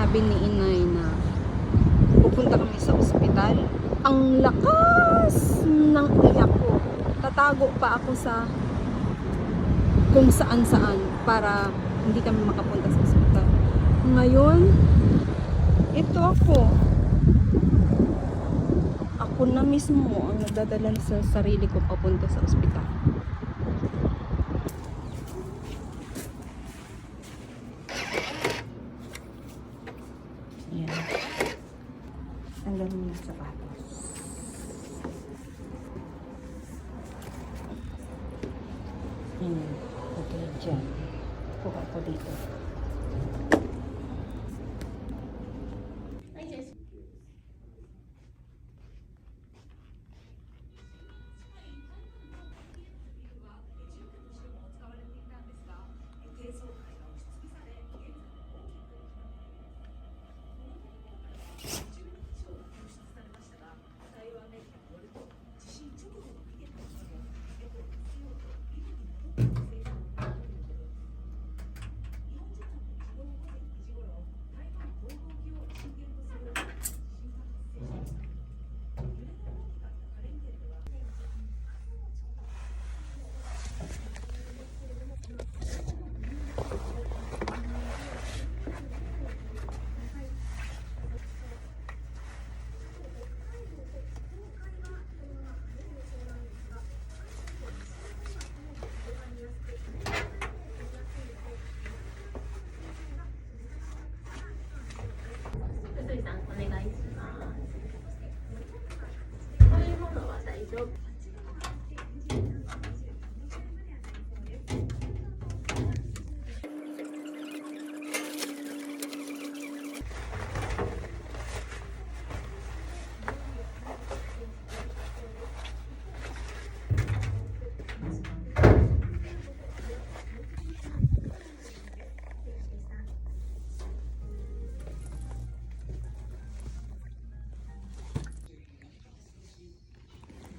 sinabi ni inay na pupunta kami sa ospital. Ang lakas ng iyak ko. Tatago pa ako sa kung saan-saan para hindi kami makapunta sa ospital. Ngayon, ito ako. Ako na mismo ang nagdadala sa sarili ko papunta sa ospital. Yan. Tanggal mo na sapatos. Yan. Okay, dyan. Puka ko dito.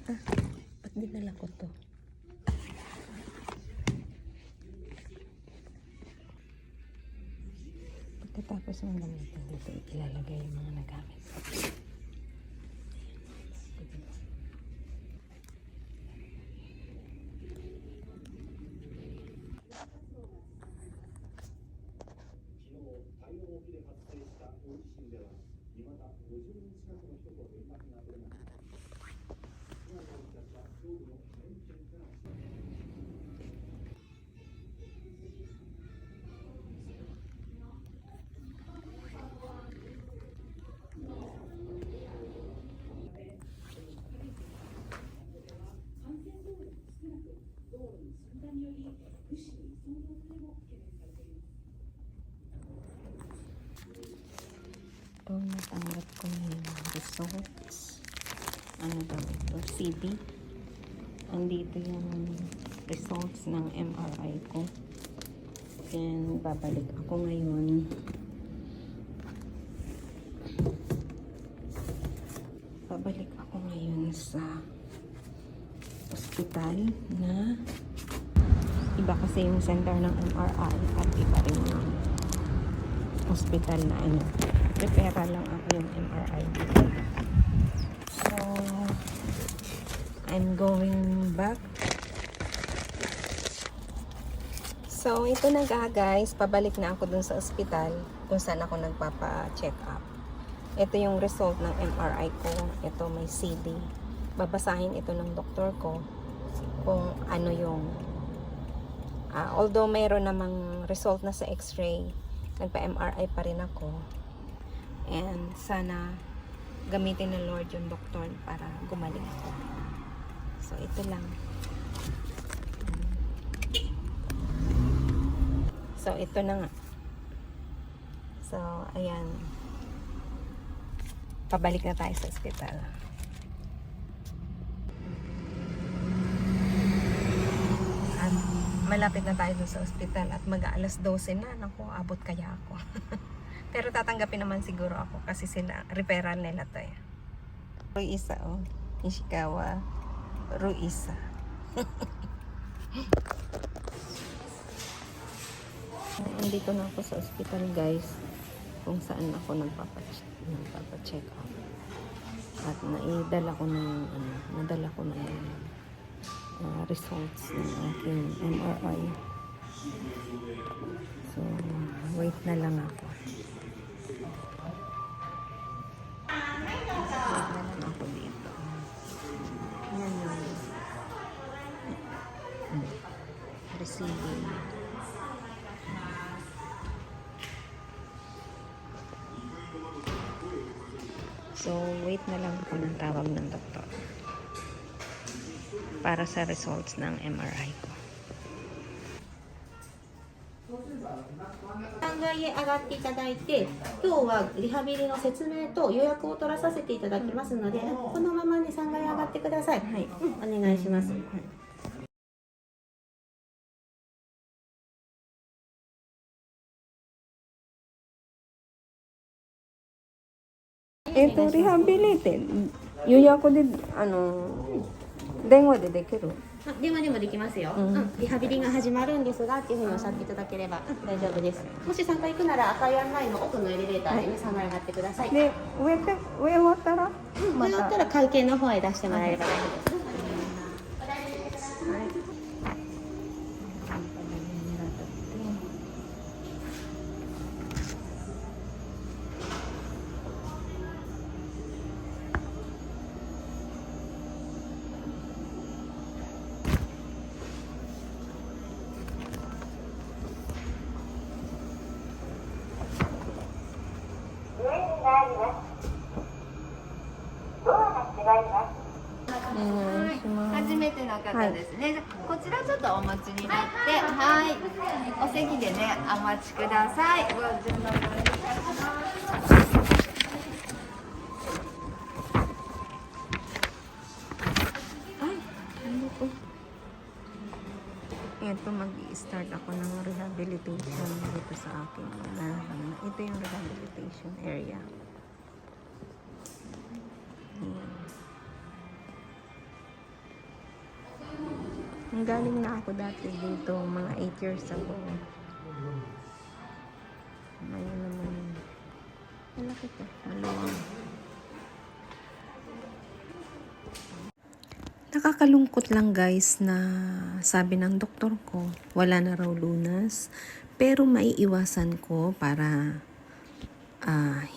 Ba't dinala ko to? Pagkatapos ng gamitin dito, ilalagay yung mga nagamit. Ito, natanggap ko na yung results. Ano daw ito? CD. Andito yung results ng MRI ko. And babalik ako ngayon. Babalik ako ngayon sa ospital na iba kasi yung center ng MRI at iba rin yung hospital na ano. Prepare lang ako yung MRI dito. So, I'm going back. So, ito na guys. Pabalik na ako dun sa ospital kung saan ako nagpapa-check up. Ito yung result ng MRI ko. Ito may CD. Babasahin ito ng doktor ko kung ano yung although mayroon namang result na sa x-ray, nagpa-MRI pa rin ako. And sana gamitin ng Lord yung doktor para gumaling ako. So, ito lang. So, ito na nga. So, ayan. Pabalik na tayo sa ospital. At malapit na tayo sa ospital at mag-aalas 12 na. Naku, abot kaya ako. Pero tatanggapin naman siguro ako kasi sila, referral nila to eh. Ruisa, oh. Ishikawa. Ruisa. Nandito na ako sa ospital, guys. kung saan ako nagpapacheck up. At nadala ko na yung results ng aking MRI. So, wait na lang ako. Dito. Yan yung receiving. So, wait na lang ako ng tawag ng doktor para sa results ng MRI ko. 3階へ上がっていただいて、今日はリハビリの説明と予約を取らさせていただきますので、このままに3階へ上がってください。はい、お願いします。リハビリって予約で電話でできる？電話でもできますよ、リハビリが始まるんですがっていうふうにおっしゃっていただければ、大丈夫です。もし3階行くなら赤い案内の奥のエレベーターで、3階上がってください。で上終わったら上終わったら会計の方へ出してもらえれば大丈夫です。初めての方ですね、こちらちょっとお持ちになって、はい、お席でねお待ちください。ご順番お願いします。Ito, mag-i-start ako ng rehabilitation dito sa aking nararamdaman. Ito yung rehabilitation area. Ayan. Galing na ako dati dito, mga 8 years ago. Ngayon naman, malaki to, maluwang. Nakakalungkot lang guys na sabi ng doktor ko, wala na raw lunas. Pero maiiwasan ko para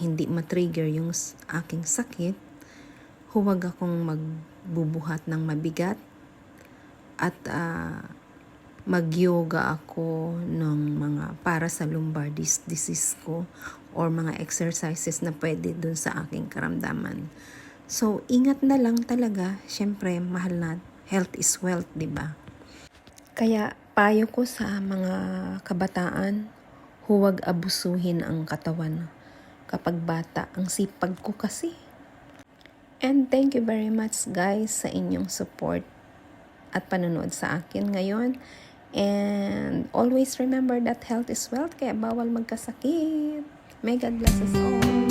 hindi matrigger yung aking sakit. Huwag akong magbubuhat ng mabigat. At mag-yoga ako ng mga para sa lumbar disease ko. Or mga exercises na pwede dun sa aking karamdaman. So, ingat na lang talaga. Siyempre, mahal na. Health is wealth, di ba? Kaya, payo ko sa mga kabataan, huwag abusuhin ang katawan. Kapag bata, ang sipag ko kasi. And thank you very much guys sa inyong support at panonood sa akin ngayon. And always remember that health is wealth, kaya bawal magkasakit. May God bless us all.